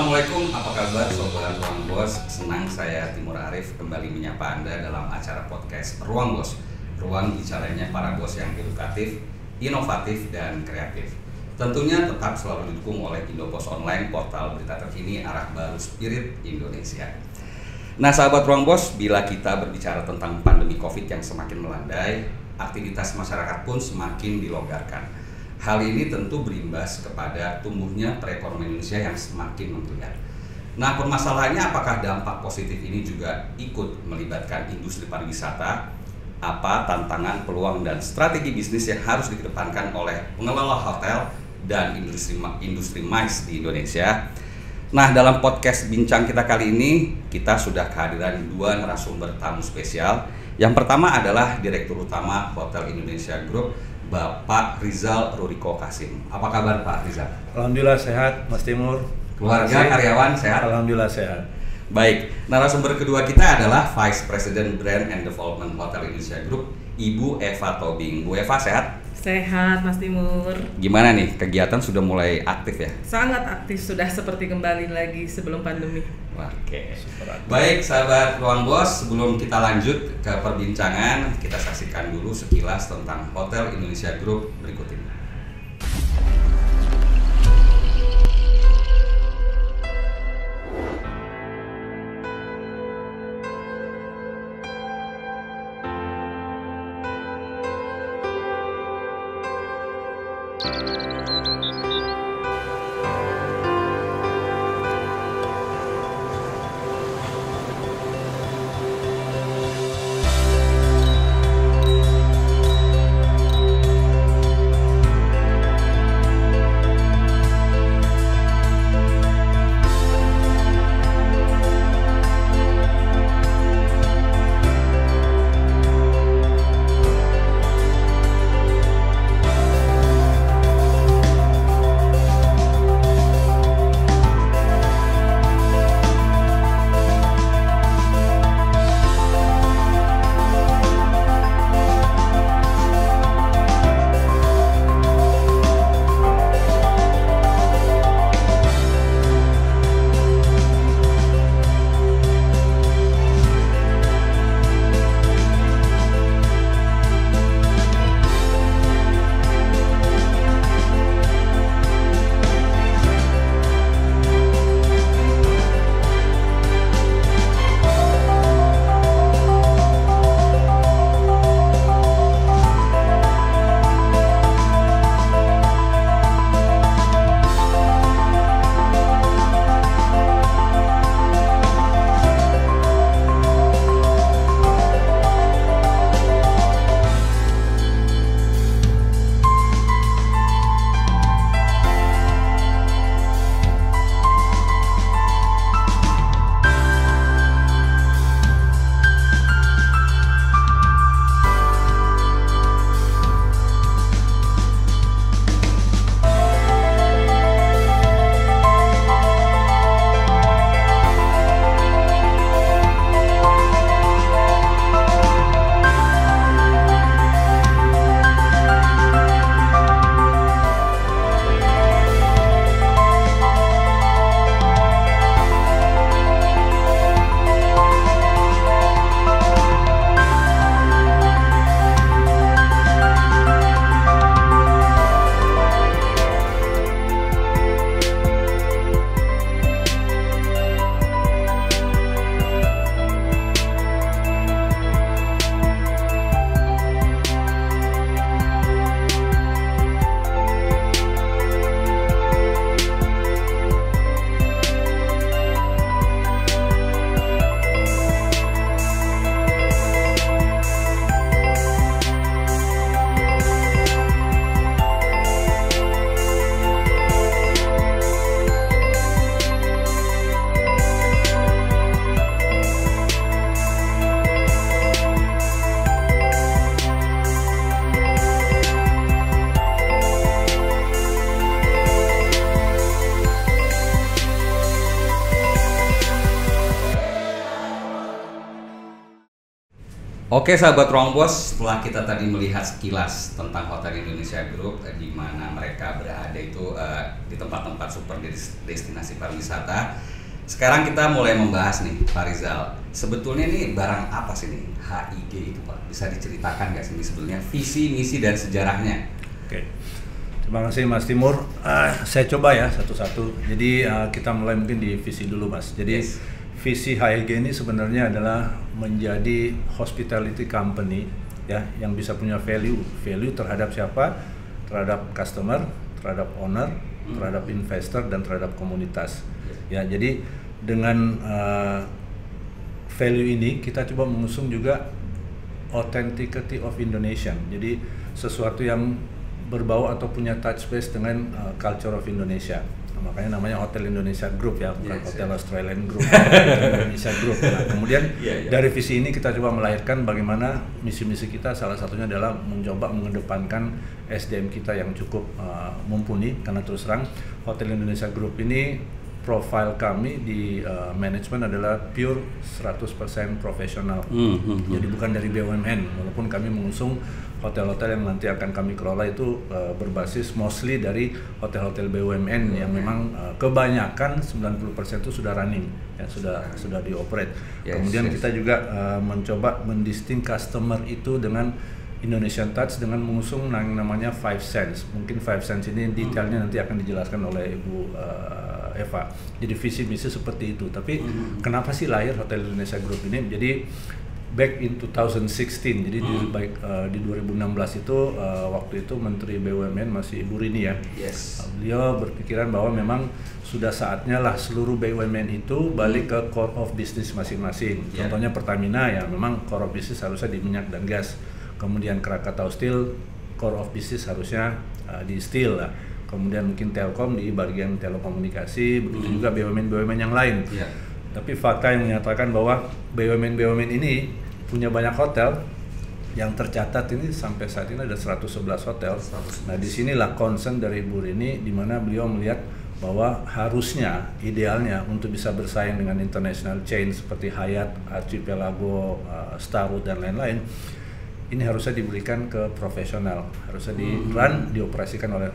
Assalamualaikum, apa kabar Sobat Ruang Bos? Senang saya Timur Arif kembali menyapa Anda dalam acara podcast Ruang Bos. Ruang bicaranya para bos yang edukatif, inovatif, dan kreatif. Tentunya tetap selalu didukung oleh Indopos Online, portal berita terkini arah baru spirit Indonesia. Nah sahabat Ruang Bos, bila kita berbicara tentang pandemi COVID yang semakin melandai, aktivitas masyarakat pun semakin dilonggarkan. Hal ini tentu berimbas kepada tumbuhnya perekonomian Indonesia yang semakin menggeliat. Nah, permasalahannya apakah dampak positif ini juga ikut melibatkan industri pariwisata? Apa tantangan, peluang, dan strategi bisnis yang harus dikedepankan oleh pengelola hotel dan industri MICE di Indonesia? Nah, dalam podcast bincang kita kali ini, kita sudah kehadiran dua narasumber tamu spesial. Yang pertama adalah Direktur Utama Hotel Indonesia Group, Bapak Rizal Ruriko Kasim. Apa kabar Pak Rizal? Alhamdulillah sehat, Mas Timur. Keluarga, karyawan sehat? Alhamdulillah sehat. Baik, narasumber kedua kita adalah Vice President Brand and Development Hotel Indonesia Group, Ibu Eva Tobing. Bu Eva sehat? Sehat Mas Timur. Gimana nih, kegiatan sudah mulai aktif ya? Sangat aktif, sudah seperti kembali lagi sebelum pandemi. Oke. Baik sahabat Ruang Bos, sebelum kita lanjut ke perbincangan, kita saksikan dulu sekilas tentang Hotel Indonesia Group berikut ini. Oke sahabat Ruang Bos, setelah kita tadi melihat sekilas tentang Hotel Indonesia Group, di mana mereka berada itu di tempat-tempat super destinasi pariwisata. Sekarang kita mulai membahas nih, Pak Rizal. Sebetulnya nih barang apa sih nih HIG itu, Pak? Bisa diceritakan nggak sih ini sebetulnya visi, misi dan sejarahnya? Oke, terima kasih Mas Timur. Saya coba ya satu-satu. Jadi kita mulai mungkin di visi dulu, Mas. Jadi visi HIG ini sebenarnya adalah menjadi hospitality company ya yang bisa punya value terhadap siapa? Terhadap customer, terhadap owner, terhadap investor dan terhadap komunitas. Ya, jadi dengan value ini kita coba mengusung juga authenticity of Indonesian. Jadi sesuatu yang berbau atau punya touch base dengan culture of Indonesia. Makanya namanya Hotel Indonesia Group ya, bukan Hotel Australian Group, Hotel Indonesia Group. Nah, kemudian dari visi ini kita coba melahirkan bagaimana misi-misi kita, salah satunya adalah mencoba mengedepankan SDM kita yang cukup mumpuni, karena terus terang Hotel Indonesia Group ini profil kami di manajemen adalah pure 100% profesional. Jadi bukan dari BUMN, walaupun kami mengusung hotel-hotel yang nanti akan kami kelola itu berbasis mostly dari hotel-hotel BUMN yang memang kebanyakan 90% itu sudah running ya, sudah dioperate. Kemudian kita juga mencoba mendisting customer itu dengan Indonesian touch dengan mengusung yang namanya 5 Sense. Mungkin 5 Sense ini detailnya nanti akan dijelaskan oleh Ibu Eva. Jadi visi misi seperti itu. Tapi kenapa sih lahir Hotel Indonesia Group ini? Jadi back in 2016, jadi di 2016 itu waktu itu Menteri BUMN masih Ibu Rini ya. Beliau berpikiran bahwa memang sudah saatnya lah seluruh BUMN itu balik ke core of business masing-masing. Contohnya Pertamina ya, memang core of business harusnya di minyak dan gas. Kemudian Krakatau Steel, core of business harusnya di steel lah. Kemudian mungkin Telkom di bagian telekomunikasi, begitu juga BUMN yang lain. Tapi fakta yang menyatakan bahwa BUMN ini punya banyak hotel, yang tercatat ini sampai saat ini ada 111 hotel. Nah, disinilah concern dari Ibu Rini, di mana beliau melihat bahwa harusnya, idealnya untuk bisa bersaing dengan international chain seperti Hyatt, Archipelago, Starwood dan lain-lain, ini harusnya diberikan ke profesional, harusnya dioperasikan oleh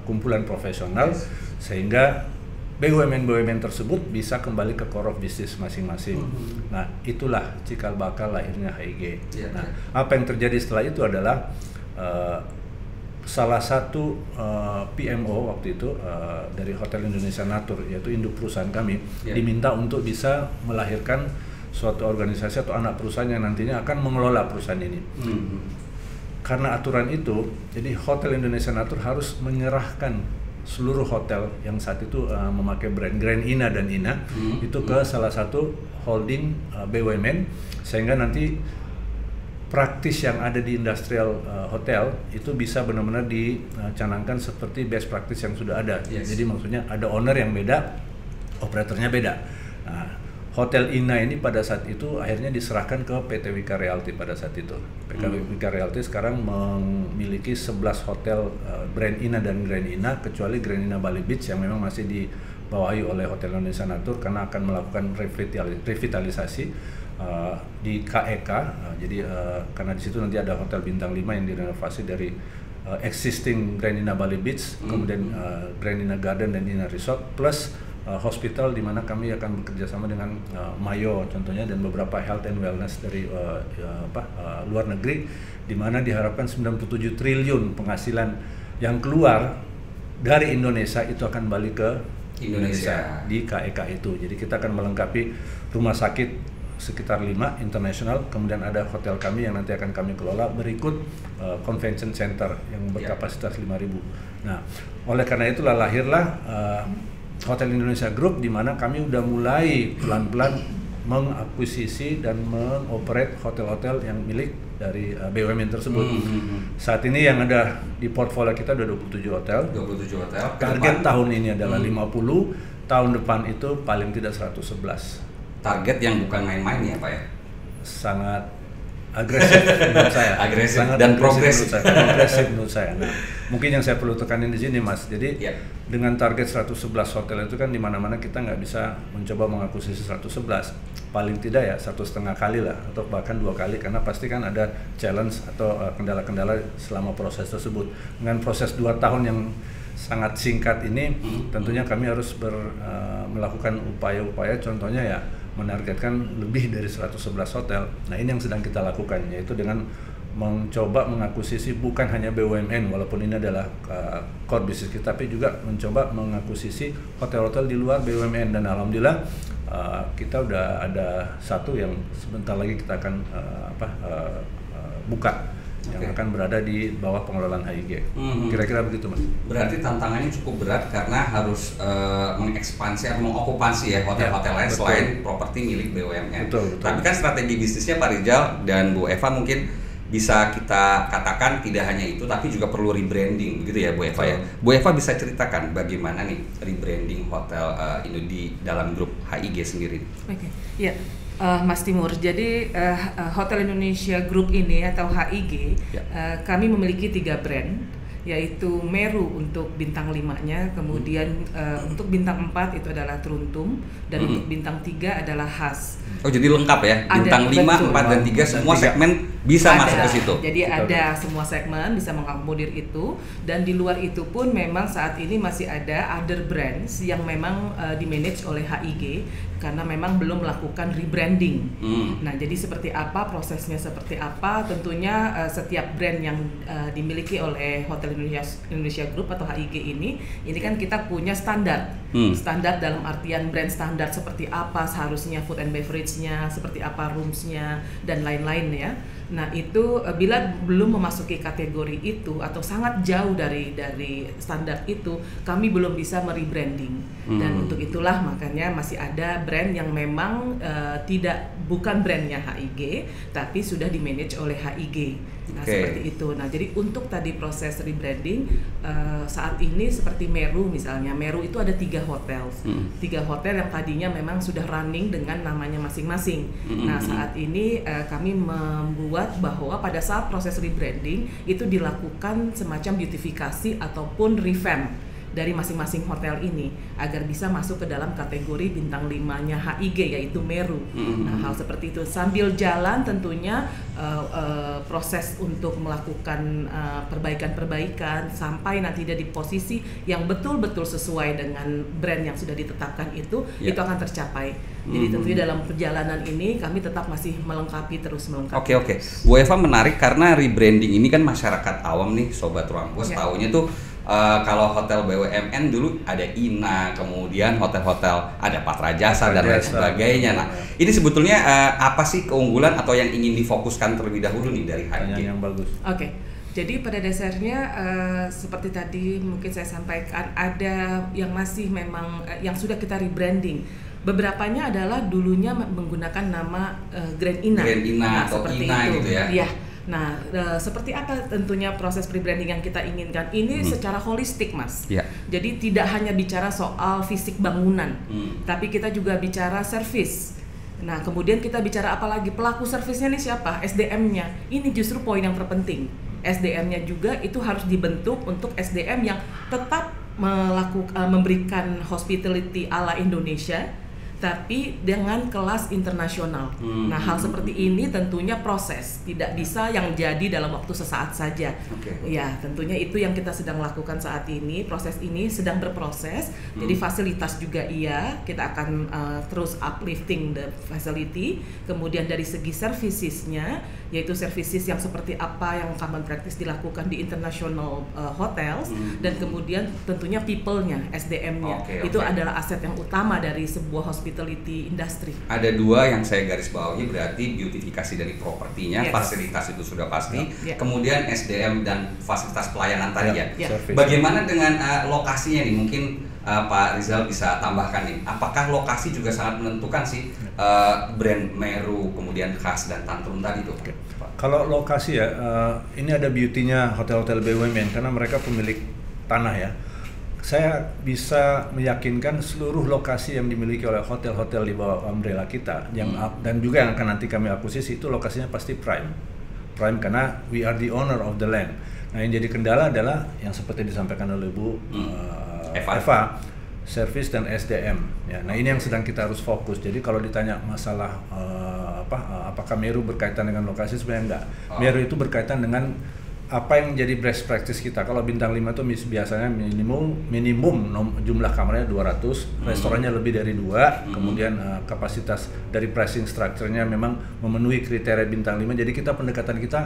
kumpulan profesional, sehingga BUMN tersebut bisa kembali ke core of business masing-masing. Nah, itulah cikal bakal lahirnya HIG. Nah, apa yang terjadi setelah itu adalah salah satu PMO waktu itu dari Hotel Indonesia Natur, yaitu induk perusahaan kami, diminta untuk bisa melahirkan suatu organisasi atau anak perusahaan yang nantinya akan mengelola perusahaan ini. Karena aturan itu, jadi Hotel Indonesia Natur harus menyerahkan seluruh hotel yang saat itu memakai brand Grand Ina dan Ina itu ke salah satu holding BUMN, sehingga nanti praktis yang ada di industrial hotel itu bisa benar-benar dicanangkan seperti best practice yang sudah ada. Jadi maksudnya ada owner yang beda, operatornya beda. Nah, Hotel Ina ini pada saat itu akhirnya diserahkan ke PT Wika Realty pada saat itu. PT Wika Realty sekarang memiliki 11 hotel brand Ina dan Grand Ina, kecuali Grand Ina Bali Beach yang memang masih dibawahi oleh Hotel Indonesia Natur karena akan melakukan revitalisasi di KEK. Jadi karena di situ nanti ada hotel bintang 5 yang direnovasi dari existing Grand Ina Bali Beach, kemudian Grand Ina Garden dan Ina Resort plus hospital, di mana kami akan bekerja sama dengan Mayo contohnya dan beberapa health and wellness dari luar negeri, di mana diharapkan 97 triliun penghasilan yang keluar dari Indonesia itu akan balik ke Indonesia di KEK itu. Jadi kita akan melengkapi rumah sakit sekitar 5 internasional, kemudian ada hotel kami yang nanti akan kami kelola, berikut convention center yang berkapasitas 5.000. Nah, oleh karena itulah lahirlah Hotel Indonesia Group, di mana kami udah mulai pelan-pelan mengakuisisi dan mengoperate hotel-hotel yang milik dari BUMN tersebut. Saat ini yang ada di portfolio kita udah 27 hotel. 27 hotel. Target tahun ini adalah 50, tahun depan itu paling tidak 111. Target yang bukan main-main ya, Pak ya? Sangat agresif menurut saya. Agresif sangat dan progresif. progresif menurut saya. Nah, Mungkin yang saya perlu tekanin di sini, Mas. Jadi dengan target 111 hotel itu kan di mana-mana kita nggak bisa mencoba mengakuisisi 111. Paling tidak ya 1,5 kali lah, atau bahkan 2 kali, karena pasti kan ada challenge atau kendala-kendala selama proses tersebut. Dengan proses 2 tahun yang sangat singkat ini, tentunya kami harus melakukan upaya-upaya, contohnya ya menargetkan lebih dari 111 hotel. Nah, ini yang sedang kita lakukan, yaitu dengan mencoba mengakuisisi bukan hanya BUMN, walaupun ini adalah core bisnis kita, tapi juga mencoba mengakuisisi hotel-hotel di luar BUMN. Dan alhamdulillah kita udah ada satu yang sebentar lagi kita akan buka, yang akan berada di bawah pengelolaan HIG. Kira-kira begitu, Mas. Berarti tantangannya cukup berat karena harus mengekspansi atau mengokupasi ya hotel-hotel lain selain properti milik BUMN. Betul. Tapi kan strategi bisnisnya Pak Rizal dan Bu Eva mungkin bisa kita katakan tidak hanya itu, tapi juga perlu rebranding, begitu ya Bu Eva ya. Bu Eva bisa ceritakan bagaimana nih rebranding hotel di dalam grup HIG sendiri? Oke, ya. Mas Timur, jadi Hotel Indonesia Group ini atau HIG, kami memiliki 3 brand, yaitu Meru untuk bintang 5-nya, kemudian untuk bintang 4 itu adalah Truntum, dan untuk bintang 3 adalah Has. Oh, jadi lengkap ya? Bintang 5, 4, dan 3 semua segmen bisa masuk ke situ? Jadi ada semua segmen bisa mengakomodir itu, dan di luar itu pun memang saat ini masih ada other brands yang memang dimanage oleh HIG, karena memang belum melakukan rebranding. Nah, jadi seperti apa prosesnya, seperti apa, tentunya setiap brand yang dimiliki oleh Hotel Indonesia Group atau HIG ini kan kita punya standar. Standar dalam artian brand standar seperti apa seharusnya food and beverage-nya, seperti apa rooms-nya, dan lain-lain ya. Nah, itu bila belum memasuki kategori itu atau sangat jauh dari standar itu, kami belum bisa merebranding. Dan untuk itulah makanya masih ada brand yang memang bukan brandnya HIG, tapi sudah dimanage oleh HIG. Nah, seperti itu. Nah, jadi untuk tadi proses rebranding saat ini seperti Meru misalnya, Meru itu ada 3 hotel. 3 hotel yang tadinya memang sudah running dengan namanya masing-masing. Nah, saat ini kami membuat bahwa pada saat proses rebranding itu dilakukan semacam beautifikasi ataupun revamp dari masing-masing hotel ini agar bisa masuk ke dalam kategori bintang 5-nya HIG, yaitu Meru. Nah, hal seperti itu sambil jalan tentunya proses untuk melakukan perbaikan-perbaikan sampai nanti dia di posisi yang betul-betul sesuai dengan brand yang sudah ditetapkan itu akan tercapai. Jadi tentunya dalam perjalanan ini kami tetap masih terus melengkapi. Oke. Bu Eva, menarik karena rebranding ini kan masyarakat awam nih, Sobat Ruang Bos, taunya tuh kalau hotel BUMN dulu ada INA, kemudian hotel-hotel ada Patra Jasa dan lain sebagainya. Nah, ini sebetulnya apa sih keunggulan atau yang ingin difokuskan terlebih dahulu nih dari HIG? Yang bagus. Oke. Jadi pada dasarnya seperti tadi mungkin saya sampaikan, ada yang masih memang yang sudah kita rebranding. Beberapanya adalah dulunya menggunakan nama Grand Ina. Grand Ina atau Ina itu. Gitu ya. Iya. Nah, seperti apa tentunya proses rebranding yang kita inginkan? Ini secara holistik, Mas. Jadi tidak hanya bicara soal fisik bangunan, tapi kita juga bicara service. Nah, kemudian kita bicara apa lagi? Pelaku servisnya ini siapa? SDM-nya. Ini justru poin yang terpenting. SDM-nya juga itu harus dibentuk untuk SDM yang tetap memberikan hospitality ala Indonesia, tapi dengan kelas internasional. Nah, hal seperti ini tentunya proses, tidak bisa yang jadi dalam waktu sesaat saja. Ya, tentunya itu yang kita sedang lakukan saat ini. Proses ini sedang berproses. Jadi fasilitas juga kita akan terus uplifting the facility. Kemudian dari segi servicesnya, yaitu services yang seperti apa yang common practice dilakukan di international hotels, dan kemudian tentunya people-nya, SDM-nya. Itu adalah aset yang utama dari sebuah hospitality industry. Ada 2 yang saya garis bawahi, berarti beautifikasi dari propertinya, fasilitas itu sudah pasti, kemudian SDM dan fasilitas pelayanan tadi ya. Bagaimana dengan lokasinya nih? Mungkin Pak Rizal bisa tambahkan nih, apakah lokasi juga sangat menentukan sih brand Meru, kemudian Khas dan Tantrum tadi tuh? Kalau lokasi ya, ini ada beauty-nya hotel-hotel BUMN karena mereka pemilik tanah ya. Saya bisa meyakinkan seluruh lokasi yang dimiliki oleh hotel-hotel di bawah umbrella kita dan juga yang akan nanti kami akuisisi itu lokasinya pasti prime karena we are the owner of the land. Nah, yang jadi kendala adalah yang seperti disampaikan oleh Bu Eva, service dan SDM. Ya, nah ini yang sedang kita harus fokus. Jadi kalau ditanya masalah apakah Meru berkaitan dengan lokasi, sebenarnya enggak. Meru itu berkaitan dengan apa yang menjadi best practice kita. Kalau bintang 5 itu biasanya minimum jumlah kamarnya 200, restorannya lebih dari 2, kemudian kapasitas dari pricing structure-nya memang memenuhi kriteria bintang 5. Jadi pendekatan kita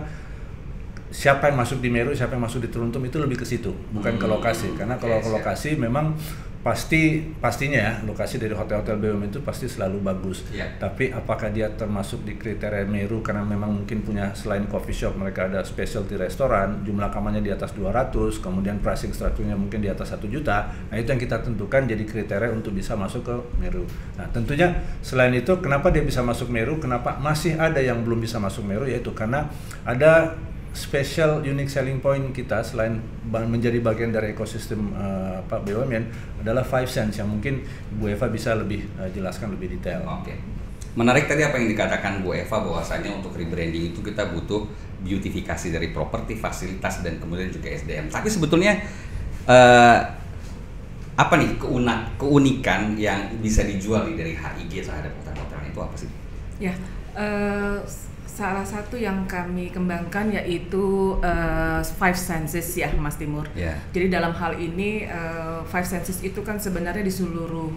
siapa yang masuk di Meru, siapa yang masuk di Turuntum itu lebih ke situ, bukan ke lokasi. Karena kalau ke lokasi memang pastinya ya, lokasi dari hotel-hotel BUMN itu pasti selalu bagus. Tapi apakah dia termasuk di kriteria Meru karena memang mungkin punya selain coffee shop mereka ada specialty restoran, jumlah kamarnya di atas 200, kemudian pricing strukturnya mungkin di atas 1 juta. Nah, itu yang kita tentukan jadi kriteria untuk bisa masuk ke Meru. Nah, tentunya selain itu kenapa dia bisa masuk Meru, kenapa masih ada yang belum bisa masuk Meru, yaitu karena ada special unique selling point kita selain menjadi bagian dari ekosistem BUMN adalah 5 Sense yang mungkin Bu Eva bisa lebih jelaskan lebih detail. Oke. Menarik tadi apa yang dikatakan Bu Eva bahwasanya untuk rebranding itu kita butuh beautifikasi dari properti, fasilitas dan kemudian juga SDM. Tapi sebetulnya apa nih keunikan yang bisa dijual dari HIG terhadap hotel-hotel itu apa sih? Ya. Salah satu yang kami kembangkan yaitu 5 senses ya Mas Timur. Jadi dalam hal ini 5 senses itu kan sebenarnya di seluruh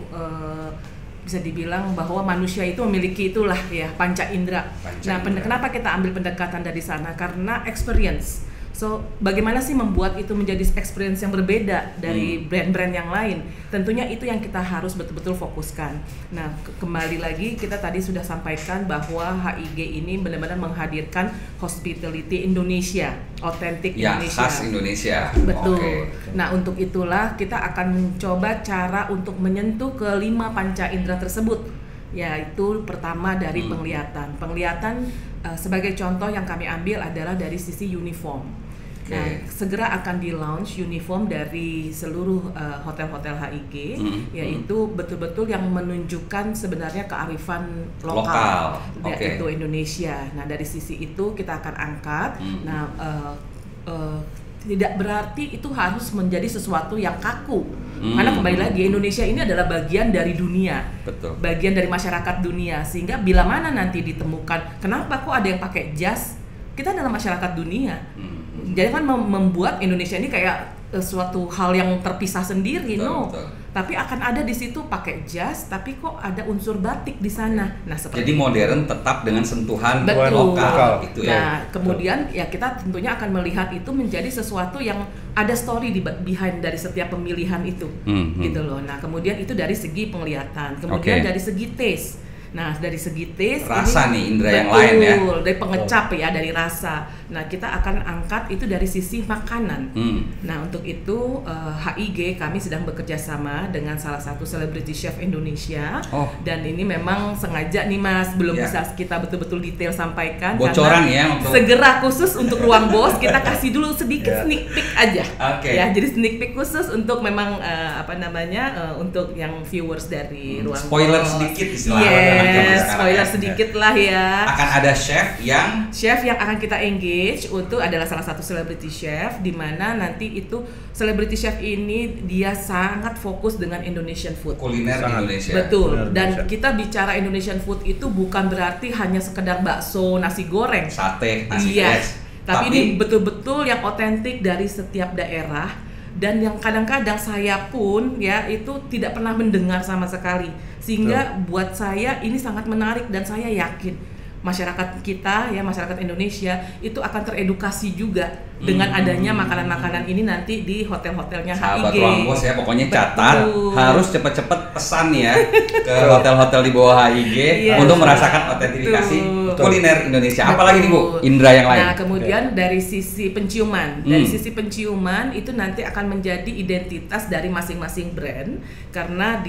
bisa dibilang bahwa manusia itu memiliki itulah ya panca indera. Kenapa kita ambil pendekatan dari sana? Karena experience. So, bagaimana sih membuat itu menjadi experience yang berbeda dari brand-brand yang lain? Tentunya itu yang kita harus betul-betul fokuskan. Nah, kembali lagi kita tadi sudah sampaikan bahwa HIG ini benar-benar menghadirkan hospitality Indonesia, otentik Indonesia. Khas Indonesia. Betul. Nah, untuk itulah kita akan mencoba cara untuk menyentuh ke 5 panca indera tersebut. Yaitu pertama dari penglihatan. Penglihatan sebagai contoh yang kami ambil adalah dari sisi uniform. Nah, segera akan di-launch uniform dari seluruh hotel-hotel HIG, yaitu betul-betul yang menunjukkan sebenarnya kearifan lokal. Yaitu Indonesia. Nah, dari sisi itu kita akan angkat. Nah, tidak berarti itu harus menjadi sesuatu yang kaku. Karena kembali lagi Indonesia ini adalah bagian dari dunia. Betul. Bagian dari masyarakat dunia, sehingga bila mana nanti ditemukan kenapa kok ada yang pakai jas, kita adalah masyarakat dunia. Jadi kan membuat Indonesia ini kayak suatu hal yang terpisah sendiri, betul. Tapi akan ada di situ pakai jas, tapi kok ada unsur batik di sana. Nah, jadi modern tetap dengan sentuhan lokal. Itu ya. Nah, kemudian ya kita tentunya akan melihat itu menjadi sesuatu yang ada story di behind dari setiap pemilihan itu, gitu loh. Nah, kemudian itu dari segi penglihatan, kemudian dari segi taste. Nah, dari segi taste rasa ini, nih indera yang lain ya. Dari pengecap ya, dari rasa. Nah, kita akan angkat itu dari sisi makanan. Nah, untuk itu HIG kami sedang bekerja sama dengan salah satu celebrity chef Indonesia. Dan ini memang sengaja nih Mas, belum bisa kita betul-betul detail sampaikan. Bocoran ya untuk segera khusus untuk Ruang Bos kita kasih dulu sedikit sneak peek aja. Ya, jadi sneak peek khusus untuk memang untuk yang viewers dari Ruang Bos. Spoiler sedikit istilahnya. Spoiler sedikit lah ya. Akan ada chef yang akan kita engage untuk adalah salah satu celebrity chef, di mana nanti itu celebrity chef ini dia sangat fokus dengan Indonesian food. Kuliner Indonesia. Betul. Dan kita bicara Indonesian food itu bukan berarti hanya sekedar bakso, nasi goreng, sate, nasi es. Tapi ini betul-betul yang otentik dari setiap daerah. Dan yang kadang-kadang saya pun ya itu tidak pernah mendengar sama sekali, sehingga buat saya ini sangat menarik dan saya yakin masyarakat kita ya, masyarakat Indonesia itu akan teredukasi juga dengan adanya makanan-makanan ini nanti di hotel-hotelnya HIG. Sahabat Ruang Bos ya, pokoknya catat harus cepet-cepet pesan ya ke hotel-hotel di bawah HIG untuk merasakan otentifikasi kuliner Indonesia. Apalagi nih Bu, indra yang lain. Nah, kemudian dari sisi penciuman, itu nanti akan menjadi identitas dari masing-masing brand, karena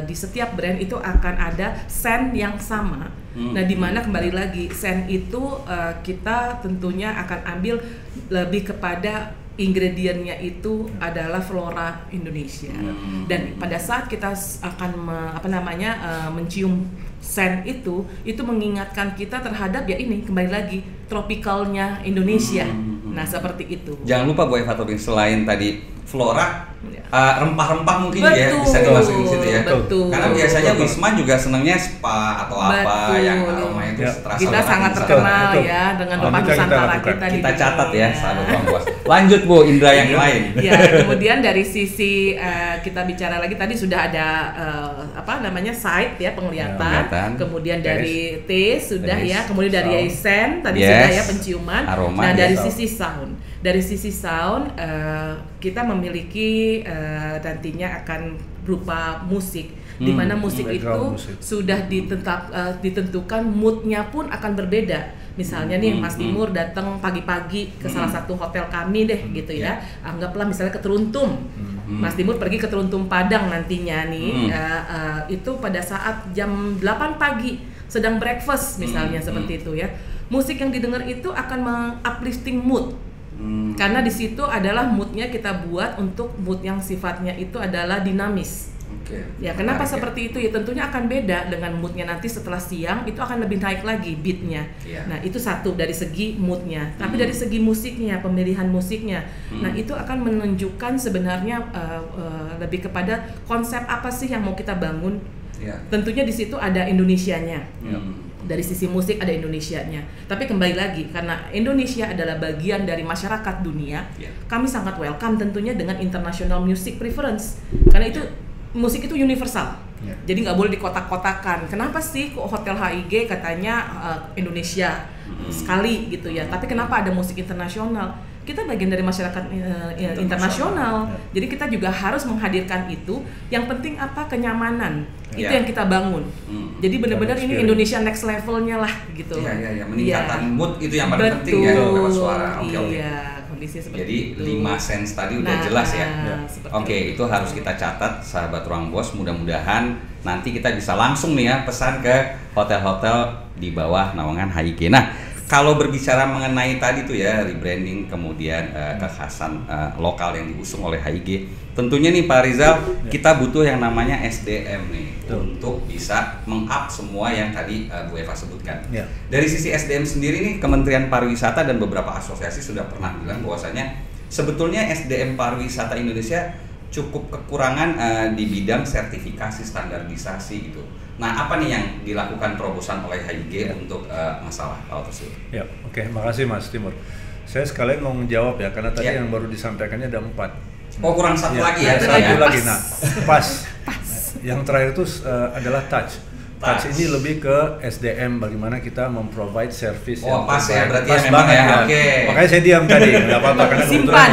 di setiap brand itu akan ada scent yang sama. Nah, di mana kembali lagi scent itu kita tentunya akan ambil lebih kepada ingredientnya itu adalah flora Indonesia. Dan pada saat kita akan mencium scent itu mengingatkan kita terhadap ya ini kembali lagi tropicalnya Indonesia. Nah seperti itu. Jangan lupa Bu Eva Tobing, selain tadi flora, rempah-rempah mungkin ya bisa dimasukin di situ ya. Betul. Karena biasanya Wisma juga senangnya spa atau apa yang aromanya itu terasa. Kita sangat terkenal ya dengan rempah Nusantara kita catat ya, sahabat Ruang Bos. Lanjut Bu, Indra yang lain. Ya, kemudian dari sisi kita bicara lagi tadi sudah ada side ya, penglihatan. Kemudian dari taste sudah ya, kemudian dari scent tadi sudah ya, penciuman. Aroma, nah, dari sisi sound. Dari sisi sound kita memiliki nantinya akan berupa musik, di mana musik itu sudah ditentukan moodnya pun akan berbeda. Misalnya nih Mas Timur datang pagi-pagi ke salah satu hotel kami deh gitu ya. Anggaplah misalnya ke Teruntum. Mas Timur pergi ke Teruntum Padang nantinya nih itu pada saat jam 8 pagi sedang breakfast misalnya seperti itu ya. Musik yang didengar itu akan menguplifting mood. Karena di situ adalah moodnya kita buat untuk mood yang sifatnya itu adalah dinamis. Ya kenapa seperti itu ya, tentunya akan beda dengan moodnya nanti setelah siang itu akan lebih naik lagi beatnya. Nah itu satu dari segi moodnya, tapi dari segi musiknya, pemilihan musiknya, nah itu akan menunjukkan sebenarnya lebih kepada konsep apa sih yang mau kita bangun. Tentunya di situ ada Indonesianya. Dari sisi musik ada Indonesianya. Tapi kembali lagi, karena Indonesia adalah bagian dari masyarakat dunia, kami sangat welcome tentunya dengan international music preference. Karena itu musik itu universal. Jadi nggak boleh dikotak-kotakan. Kenapa sih kok Hotel HIG katanya Indonesia sekali gitu ya? Tapi kenapa ada musik internasional? Kita bagian dari masyarakat internasional. Jadi kita juga harus menghadirkan itu. Yang penting apa? Kenyamanan. Itu yang kita bangun. Jadi benar-benar ini Indonesia next levelnya lah gitu. Meningkatkan mood itu yang paling penting ya lewat suara. Kondisi seperti jadi itu. 5 sense tadi udah jelas ya. Itu harus kita catat sahabat Ruang Bos. Mudah-mudahan nanti kita bisa langsung nih ya pesan ke hotel-hotel di bawah naungan HIG. Nah, kalau berbicara mengenai tadi tuh ya rebranding kemudian kekhasan lokal yang diusung oleh HIG, tentunya nih Pak Rizal kita butuh yang namanya SDM nih untuk bisa meng-up semua yang tadi Bu Eva sebutkan. Dari sisi SDM sendiri nih Kementerian Pariwisata dan beberapa asosiasi sudah pernah bilang bahwasanya sebetulnya SDM pariwisata Indonesia cukup kekurangan di bidang sertifikasi standarisasi gitu. Nah, apa nih yang dilakukan terobosan oleh HIG untuk masalah hal tersebut? Oke, makasih Mas Timur. Saya sekalian mau menjawab ya, karena tadi yang baru disampaikannya ada 4. Oh, kurang satu lagi ya? Satu lagi, nah pas. Yang terakhir itu adalah touch. Touch ini lebih ke SDM, bagaimana kita memprovide service yang pas ya, berarti pas ya memang banget ya. Oke. Makanya saya diam tadi, nggak apa-apa karena simpan.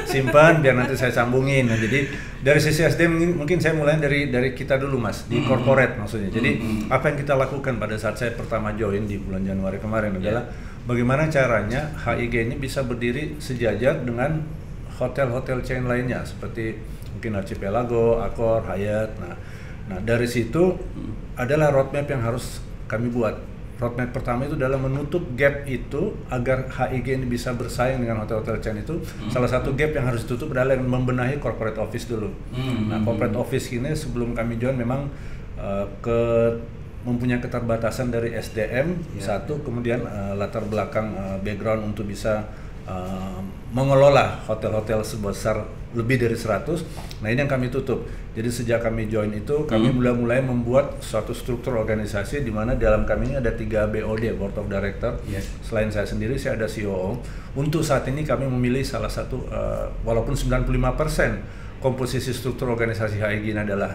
Simpan biar nanti saya sambungin. Nah, jadi dari sisi SDM mungkin saya mulai dari kita dulu Mas, di corporate maksudnya. Jadi apa yang kita lakukan pada saat saya pertama join di bulan Januari kemarin adalah bagaimana caranya HIG ini bisa berdiri sejajar dengan hotel-hotel chain lainnya seperti mungkin Archipelago, Accor, Hyatt. Nah dari situ adalah roadmap yang harus kami buat. Roadmap pertama itu adalah menutup gap itu agar HIG ini bisa bersaing dengan hotel-hotel chain itu. Salah satu gap yang harus ditutup adalah membenahi corporate office dulu. Nah, corporate office ini sebelum kami join memang mempunyai keterbatasan dari SDM satu, kemudian latar belakang background untuk bisa mengelola hotel-hotel sebesar lebih dari 100. Nah, ini yang kami tutup. Jadi sejak kami join itu kami mulai membuat suatu struktur organisasi di mana dalam kami ini ada 3 BOD, Board of Director. Selain saya sendiri, saya ada COO. Untuk saat ini kami memilih salah satu walaupun 95% komposisi struktur organisasi HIG ini adalah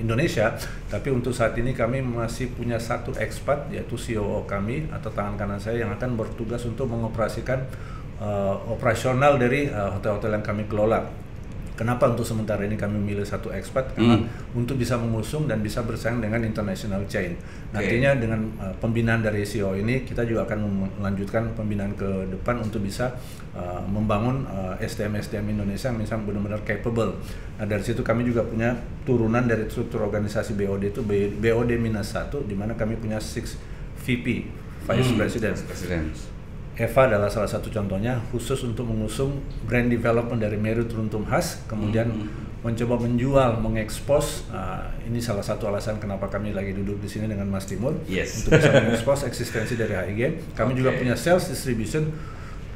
Indonesia, tapi untuk saat ini kami masih punya satu expat yaitu COO kami atau tangan kanan saya yang akan bertugas untuk mengoperasikan operasional dari hotel-hotel yang kami kelola. Kenapa untuk sementara ini kami memilih satu expat? Karena untuk bisa mengusung dan bisa bersaing dengan international chain. Nantinya dengan pembinaan dari CEO ini kita juga akan melanjutkan pembinaan ke depan untuk bisa membangun SDM Indonesia yang misalnya benar-benar capable. Nah, dari situ kami juga punya turunan dari struktur organisasi BOD itu BOD minus 1 di mana kami punya 6 VP, Vice President. Eva adalah salah satu contohnya khusus untuk mengusung brand development dari Meru Teruntum Khas, kemudian mencoba menjual, mengekspos. Ini salah satu alasan kenapa kami lagi duduk di sini dengan Mas Timur untuk bisa mengekspos eksistensi dari HIG. Kami juga punya sales distribution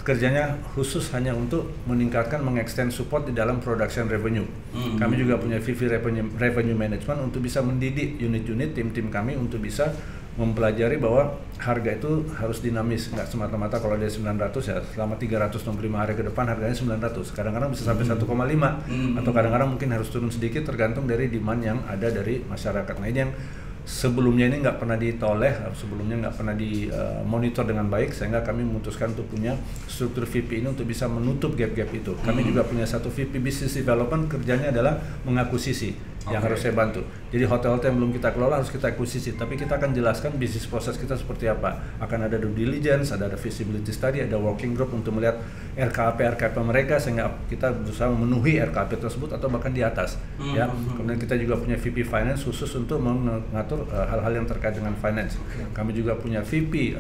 kerjanya khusus hanya untuk meningkatkan, mengextend support di dalam production revenue. Kami juga punya VP revenue management untuk bisa mendidik unit-unit tim-tim kami untuk bisa mempelajari bahwa harga itu harus dinamis, nggak semata-mata kalau ada 900 ya selama 365 hari ke depan harganya 900. Kadang-kadang bisa sampai 1,5 atau kadang-kadang mungkin harus turun sedikit tergantung dari demand yang ada dari masyarakat. Nah ini yang sebelumnya ini nggak pernah ditoleh, sebelumnya nggak pernah dimonitor dengan baik, sehingga kami memutuskan untuk punya struktur VP ini untuk bisa menutup gap-gap itu. Kami juga punya satu VP Business Development, kerjanya adalah mengakuisisi yang harus saya bantu. Jadi hotel-hotel yang belum kita kelola harus kita akuisisi, tapi kita akan jelaskan bisnis proses kita seperti apa. Akan ada due diligence, ada feasibility study, ada working group untuk melihat RKP mereka sehingga kita berusaha memenuhi RKP tersebut atau bahkan di atas. Ya. Kemudian kita juga punya VP Finance khusus untuk mengatur hal-hal yang terkait dengan finance. Kami juga punya VP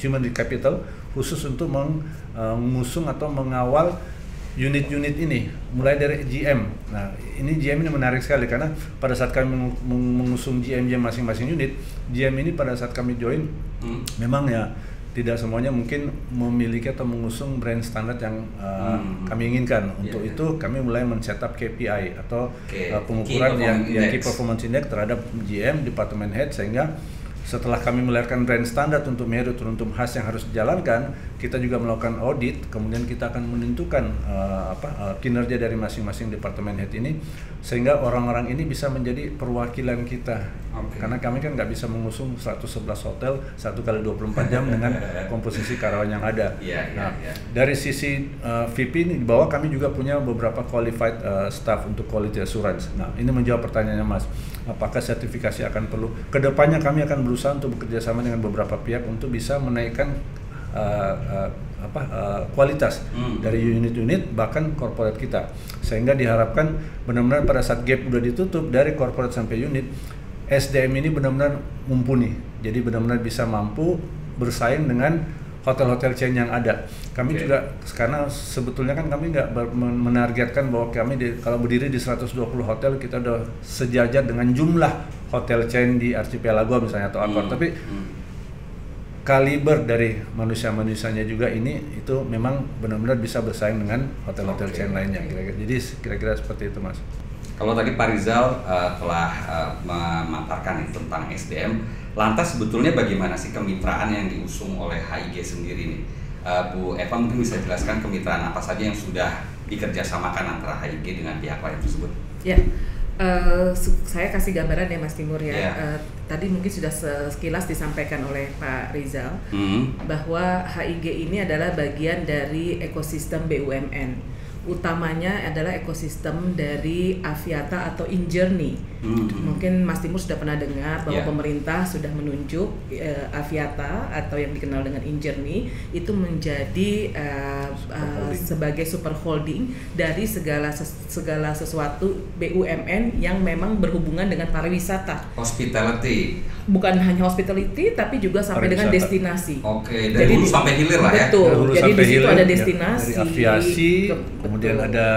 Human Capital khusus untuk mengusung atau mengawal unit-unit ini, mulai dari GM. Nah, ini GM ini menarik sekali karena pada saat kami mengusung GM masing-masing unit, GM ini pada saat kami join, memang ya tidak semuanya mungkin memiliki atau mengusung brand standar yang kami inginkan. Untuk itu kami mulai men-setup KPI atau pengukuran yang Key Performance Index terhadap GM, Department Head, sehingga setelah kami melahirkan brand standar untuk merit untuk khas yang harus dijalankan, kita juga melakukan audit, kemudian kita akan menentukan kinerja dari masing-masing departemen head ini, sehingga orang-orang ini bisa menjadi perwakilan kita. Karena kami kan nggak bisa mengusung 111 hotel 1x24 jam dengan komposisi karyawan yang ada. Dari sisi VP ini di bawah kami juga punya beberapa qualified staff untuk quality assurance. Nah, ini menjawab pertanyaannya Mas, apakah sertifikasi akan perlu? Kedepannya kami akan berusaha untuk bekerja sama dengan beberapa pihak untuk bisa menaikkan kualitas dari unit-unit bahkan corporate kita, sehingga diharapkan benar-benar pada saat gap udah ditutup dari corporate sampai unit, SDM ini benar-benar mumpuni, jadi benar-benar bisa mampu bersaing dengan hotel-hotel chain yang ada. Kami juga karena sebetulnya kan kami nggak menargetkan bahwa kami kalau berdiri di 120 hotel kita udah sejajar dengan jumlah hotel chain di Archipelago misalnya atau Accor, tapi kaliber dari manusia-manusianya juga ini itu memang benar-benar bisa bersaing dengan hotel-hotel chain lainnya. Jadi kira-kira seperti itu Mas. Kalau tadi Pak Rizal telah memaparkan tentang SDM, lantas sebetulnya bagaimana sih kemitraan yang diusung oleh HIG sendiri nih? Bu Eva mungkin bisa jelaskan kemitraan apa saja yang sudah dikerjasamakan antara HIG dengan pihak lain tersebut? Ya, saya kasih gambaran ya Mas Timur ya. Tadi mungkin sudah sekilas disampaikan oleh Pak Rizal bahwa HIG ini adalah bagian dari ekosistem BUMN. Utamanya adalah ekosistem dari Aviata atau InJourney. Mungkin Mas Timur sudah pernah dengar bahwa pemerintah sudah menunjuk Aviata atau yang dikenal dengan InJourney itu menjadi sebagai super holding dari segala sesuatu BUMN yang memang berhubungan dengan pariwisata. Hospitality. Bukan hanya hospitality tapi juga sampai dengan destinasi. Dari hulu sampai hilir lah ya. Betul. Jadi di situ ada destinasi, dari aviasi, kemudian ada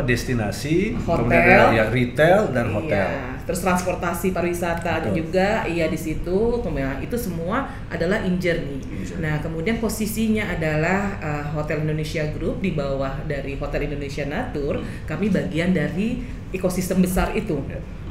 destinasi, hotel, kemudian ada retail dan hotel. Terus transportasi pariwisata juga di situ. Kemudian itu semua adalah InJourney. Nah, kemudian posisinya adalah Hotel Indonesia Group di bawah dari Hotel Indonesia Natur. Kami bagian dari ekosistem besar itu.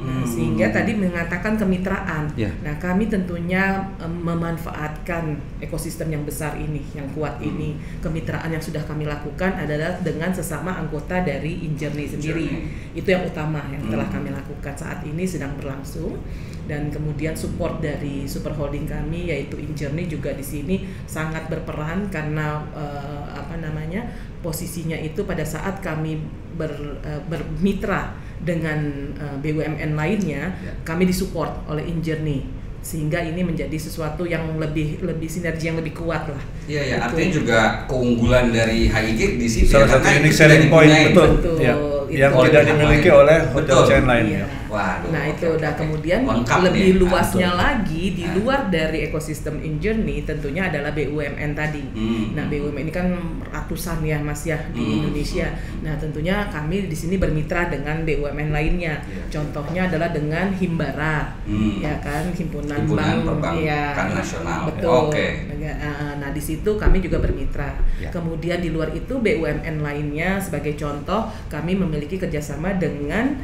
Nah, sehingga tadi mengatakan kemitraan. Nah, kami tentunya memanfaatkan ekosistem yang besar ini, yang kuat ini. Kemitraan yang sudah kami lakukan adalah dengan sesama anggota dari InJourney sendiri. Itu yang utama yang telah kami lakukan saat ini sedang berlangsung. Dan kemudian support dari super holding kami yaitu InJourney juga di sini sangat berperan karena posisinya itu pada saat kami bermitra dengan BUMN lainnya, kami disupport oleh InJourney sehingga ini menjadi sesuatu yang lebih sinergi yang lebih kuat lah. Artinya juga keunggulan dari HIG di sini salah satu unique selling point. Betul. yang tidak dimiliki oleh hotel chain lainnya. Waduh, Nah itu udah kemudian lengkap lebih nih. luasnya lagi di luar dari ekosistem InJourney tentunya adalah BUMN tadi. Nah BUMN ini kan ratusan ya Mas ya di Indonesia. Nah tentunya kami di sini bermitra dengan BUMN lainnya. Contohnya adalah dengan Himbara, ya kan Himpunan Perbankan ya, Nasional. Betul. Oke. Nah di situ kami juga bermitra. Ya. Kemudian di luar itu BUMN lainnya sebagai contoh kami memiliki kerjasama dengan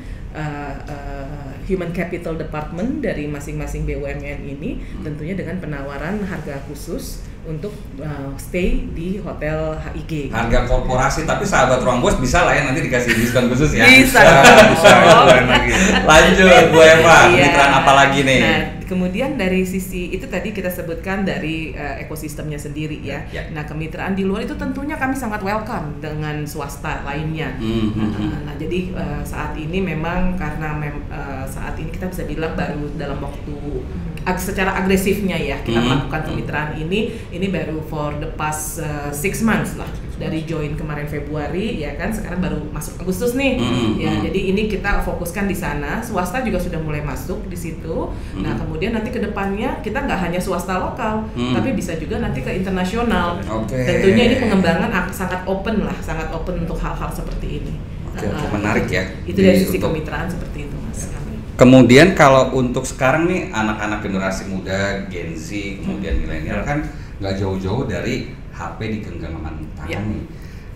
Human Capital Department dari masing-masing BUMN ini, tentunya dengan penawaran harga khusus untuk stay di hotel HIG. Harga korporasi, tapi sahabat Ruang Bos bisa lah ya nanti dikasih diskon khusus ya. Bisa. Bisa lagi. Lanjut Bu Eva, Iya. kemitraan apa lagi nih? Nah, kemudian dari sisi itu tadi kita sebutkan dari ekosistemnya sendiri ya. Ya. Nah, kemitraan di luar itu tentunya kami sangat welcome dengan swasta lainnya. Nah, jadi saat ini memang karena saat ini kita bisa bilang baru dalam waktu secara agresifnya ya kita melakukan kemitraan ini baru for the past 6 months lah, dari join kemarin Februari ya kan, sekarang baru masuk Agustus nih ya. Jadi ini kita fokuskan di sana, swasta juga sudah mulai masuk di situ. Nah kemudian nanti kedepannya kita nggak hanya swasta lokal tapi bisa juga nanti ke internasional. Tentunya ini pengembangan sangat open lah, sangat open untuk hal-hal seperti ini. Oke, menarik ya. Itu dari sisi kemitraan seperti itu Mas. Kemudian kalau untuk sekarang nih anak-anak generasi muda, Gen Z, kemudian milenial kan nggak jauh-jauh dari HP di genggaman tangan nih.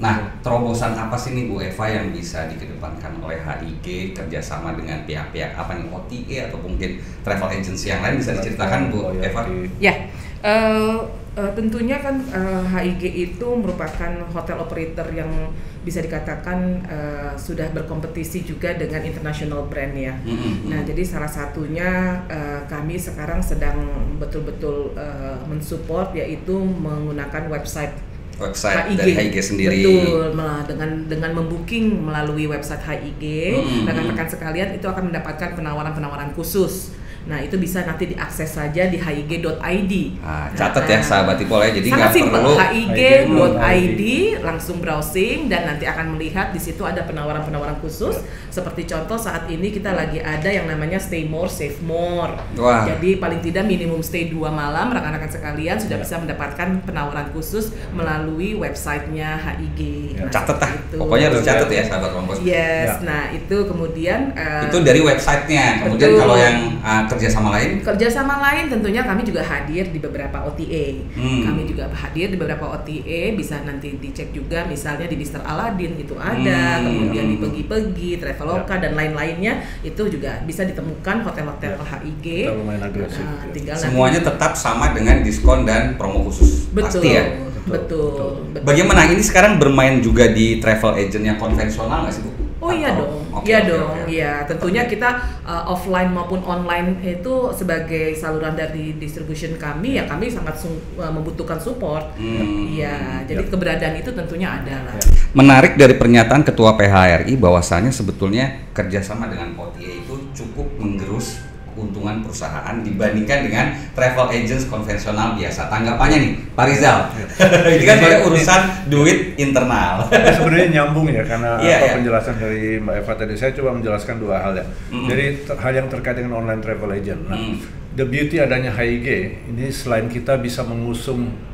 Nah, terobosan apa sih nih Bu Eva yang bisa dikedepankan oleh HIG kerjasama dengan pihak-pihak apa nih, OTA atau mungkin travel agency yang lain, bisa diceritakan Bu Eva? Ya, tentunya kan HIG itu merupakan hotel operator yang bisa dikatakan sudah berkompetisi juga dengan international brand ya. Nah, jadi salah satunya kami sekarang sedang betul-betul mensupport yaitu menggunakan website HIG. Dari HIG sendiri. Betul, dengan membooking melalui website HIG, rekan-rekan sekalian itu akan mendapatkan penawaran-penawaran khusus. Nah itu bisa nanti diakses saja di hig.id. Catat ya sahabat Ipol ya, jadi sangat nggak perlu hig.id, langsung browsing dan nanti akan melihat di situ ada penawaran-penawaran khusus. Seperti contoh saat ini kita lagi ada yang namanya Stay More Save More. Wah. Jadi paling tidak minimum stay 2 malam, rekan-rekan sekalian sudah bisa mendapatkan penawaran khusus melalui websitenya HIG. Nah, catat pokoknya harus catat ya sahabat Ruang Bos. Yes, nah itu kemudian itu dari websitenya. Kemudian betul. Kalau yang kerjasama lain tentunya kami juga hadir di beberapa OTA. Kami juga hadir di beberapa OTA, bisa nanti dicek juga misalnya di Mr. Aladin itu ada, kemudian di Pegi-Pegi, Traveloka dan lain-lainnya itu juga bisa ditemukan hotel-hotel HIG. Lumayan agresif. nanti, semuanya tetap sama dengan diskon dan promo khusus. betul, Pasti ya. Betul. Bagaimana ini sekarang bermain juga di travel agent yang konvensional nggak sih Bu? Oh iya dong, iya. Tentunya kita offline maupun online itu sebagai saluran dari distribution kami ya kami sangat membutuhkan support. Iya, jadi keberadaan itu tentunya ada lah. Menarik dari pernyataan Ketua PHRI bahwasannya sebetulnya kerjasama dengan OTA itu cukup menggerus keuntungan perusahaan dibandingkan dengan travel agents konvensional biasa. Tanggapannya nih, Pak Rizal. Ini kan urusan duit internal. Sebenarnya nyambung ya karena penjelasan dari Mbak Eva tadi. Saya coba menjelaskan dua hal ya. Jadi hal yang terkait dengan online travel agent. Nah, the beauty adanya HIG ini selain kita bisa mengusung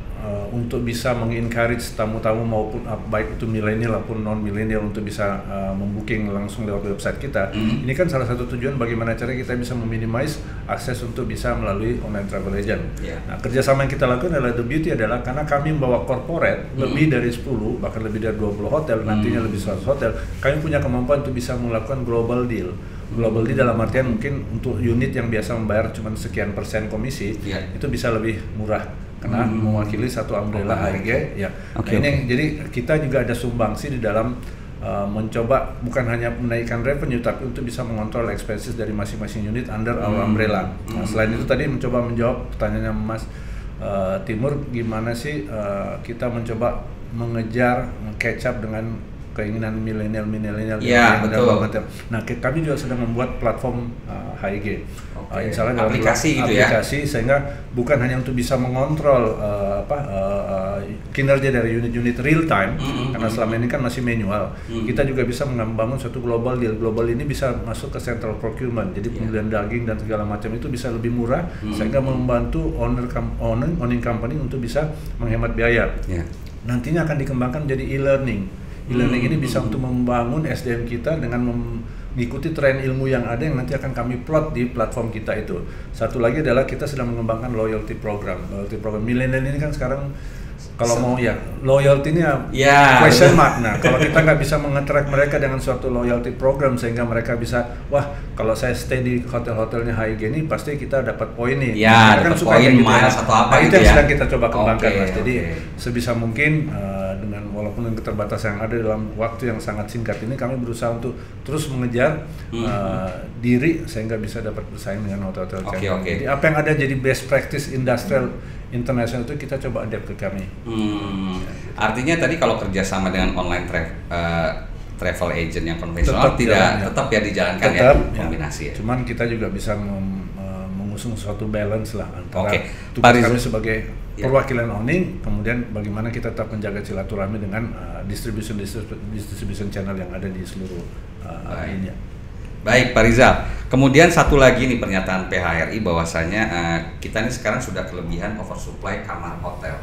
untuk bisa mengencourage tamu-tamu maupun baik itu milenial maupun non milenial untuk bisa membooking langsung lewat website kita. Ini kan salah satu tujuan bagaimana cara kita bisa meminimize akses untuk bisa melalui online travel agent. Nah, kerjasama yang kita lakukan adalah the beauty adalah karena kami membawa corporate lebih dari 10 bahkan lebih dari 20 hotel, nantinya lebih 100 hotel, kami punya kemampuan untuk bisa melakukan global deal. Global deal dalam artian mungkin untuk unit yang biasa membayar cuma sekian persen komisi, itu bisa lebih murah karena mewakili satu umbrella HIG ya. Nah, ini jadi kita juga ada sumbangsi di dalam mencoba bukan hanya menaikkan revenue tapi untuk bisa mengontrol expenses dari masing-masing unit under our umbrella. Nah, selain itu tadi mencoba menjawab pertanyaannya Mas Timur, gimana sih kita mencoba mengejar catch up dengan keinginan milenial ya, betul. Nah, kami juga sedang membuat platform HIG. Insya Allah aplikasi gitu aplikasi, sehingga bukan hanya untuk bisa mengontrol kinerja dari unit-unit real time, karena selama ini kan masih manual. Kita juga bisa membangun suatu global deal. Global ini bisa masuk ke central procurement, jadi pembelian daging dan segala macam itu bisa lebih murah, sehingga membantu owning company untuk bisa menghemat biaya. Nantinya akan dikembangkan menjadi e-learning. E-learning ini bisa untuk membangun SDM kita dengan mengikuti tren ilmu yang ada yang nanti akan kami plot di platform kita itu. Satu lagi adalah kita sedang mengembangkan loyalty program. Loyalty program milenial ini kan sekarang kalau mau ya loyalty ini question mark. Nah, kalau kita nggak bisa mengattract mereka dengan suatu loyalty program sehingga mereka bisa, wah kalau saya stay di hotel-hotelnya HIG ini pasti kita dapat poin nih. Ya, dapat poin miles atau apa itu gitu yang ya. sedang kita coba kembangkan, Mas. Jadi sebisa mungkin dengan walaupun dengan keterbatasan yang ada dalam waktu yang sangat singkat ini, kami berusaha untuk terus mengejar diri sehingga bisa dapat bersaing dengan hotel-hotel channel. Jadi apa yang ada jadi best practice industrial internasional itu kita coba adapt ke kami. Artinya tadi kalau kerjasama dengan online travel agent yang konvensional tetap ya dijalankan ya kombinasi ya. Cuman kita juga bisa mengusung suatu balance lah antara tugas kami sebagai perwakilan owning, kemudian bagaimana kita tetap menjaga silaturahmi dengan distribution channel yang ada di seluruh ini. Baik Pak Rizal, kemudian satu lagi nih pernyataan PHRI bahwasanya kita ini sekarang sudah kelebihan oversupply kamar hotel.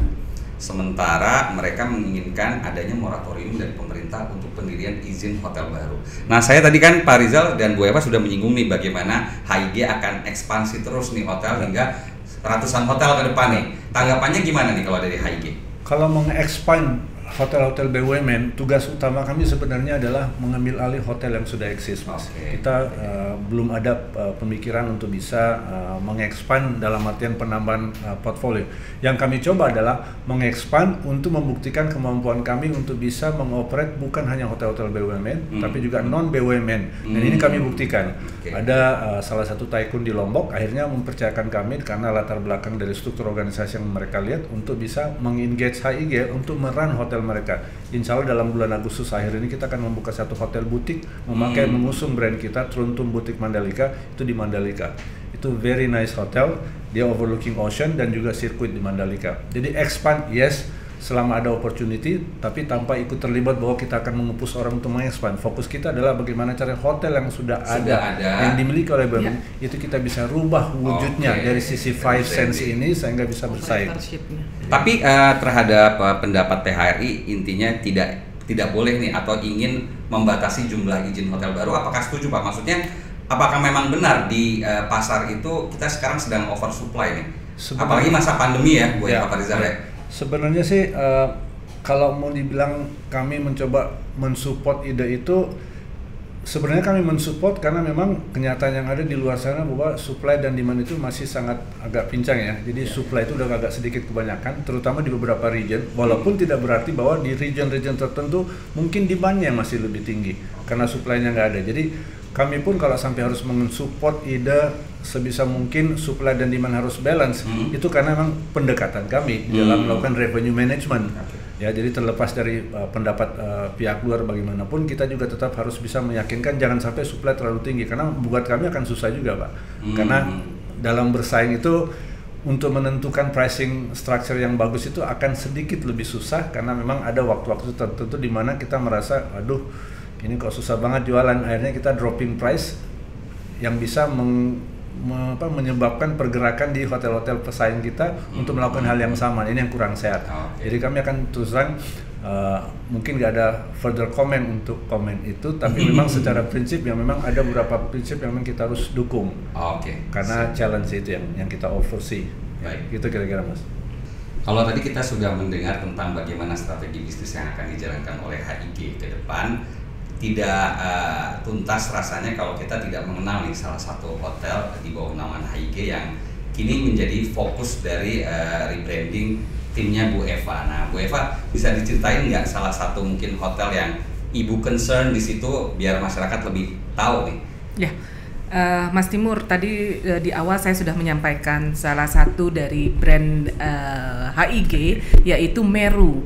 Sementara mereka menginginkan adanya moratorium dari pemerintah untuk pendirian izin hotel baru. Nah, saya tadi kan Pak Rizal dan Bu Eva sudah menyinggung nih bagaimana HIG akan ekspansi terus nih hotel hingga ratusan hotel ke depan nih. Tanggapannya gimana nih kalau dari HIG? Kalau mengexpand hotel-hotel BUMN, tugas utama kami sebenarnya adalah mengambil alih hotel yang sudah eksis, Mas. Kita belum ada pemikiran untuk bisa mengexpand dalam artian penambahan portfolio. Yang kami coba adalah mengexpand untuk membuktikan kemampuan kami untuk bisa mengoperate bukan hanya hotel-hotel BUMN, tapi juga non-BUMN. Dan ini kami buktikan. Ada salah satu tycoon di Lombok akhirnya mempercayakan kami karena latar belakang dari struktur organisasi yang mereka lihat untuk bisa mengengage HIG untuk merun hotel mereka. Insya Allah dalam bulan Agustus akhir ini kita akan membuka satu hotel butik mengusung brand kita, Truntum Boutique Mandalika, itu di Mandalika. Itu very nice hotel, dia overlooking ocean dan juga sirkuit di Mandalika. Jadi expand yes, selama ada opportunity, tapi tanpa ikut terlibat bahwa kita akan mengepus orang untuk mengexpand. Fokus kita adalah bagaimana cara hotel yang sudah ada yang dimiliki oleh BUMN itu kita bisa rubah wujudnya dari sisi five sense ini sehingga bisa bersaing. Tapi terhadap pendapat PHRI intinya tidak boleh nih atau ingin membatasi jumlah izin hotel baru. Apakah setuju Pak? Maksudnya apakah memang benar di pasar itu kita sekarang sedang oversupply nih? Apalagi masa pandemi ya, Bu Pak Rizal ya. Sebenarnya sih kalau mau dibilang kami mencoba mensupport ide itu, sebenarnya kami mensupport karena memang kenyataan yang ada di luar sana bahwa supply dan demand itu masih sangat agak pincang ya. Jadi supply itu udah agak sedikit kebanyakan, terutama di beberapa region. Walaupun tidak berarti bahwa di region-region tertentu mungkin demand-nya masih lebih tinggi karena supply-nya nggak ada. Jadi kami pun kalau sampai harus mensupport ide sebisa mungkin supply dan demand harus balance, itu karena memang pendekatan kami dalam melakukan revenue management. Ya, jadi terlepas dari pendapat pihak luar bagaimanapun, kita juga tetap harus bisa meyakinkan jangan sampai supply terlalu tinggi, karena buat kami akan susah juga Pak. Karena dalam bersaing itu untuk menentukan pricing structure yang bagus itu akan sedikit lebih susah, karena memang ada waktu-waktu tertentu di mana kita merasa, aduh ini kok susah banget jualan, akhirnya kita dropping price yang bisa menyebabkan pergerakan di hotel-hotel pesaing kita untuk melakukan hal yang sama. Ini yang kurang sehat. Jadi kami akan terus terang mungkin nggak ada further comment untuk komen itu, tapi memang secara prinsip yang memang ada beberapa prinsip yang memang kita harus dukung. Karena challenge itu yang kita oversee. Baik. Gitu kira-kira Mas. Kalau tadi kita sudah mendengar tentang bagaimana strategi bisnis yang akan dijalankan oleh HIG ke depan, tidak tuntas rasanya kalau kita tidak mengenal nih salah satu hotel di bawah naungan HIG yang kini menjadi fokus dari rebranding timnya Bu Eva. Nah, Bu Eva bisa diceritain nggak salah satu mungkin hotel yang Ibu concern di situ biar masyarakat lebih tahu nih? Ya, Mas Timur, tadi di awal saya sudah menyampaikan salah satu dari brand HIG yaitu Meru.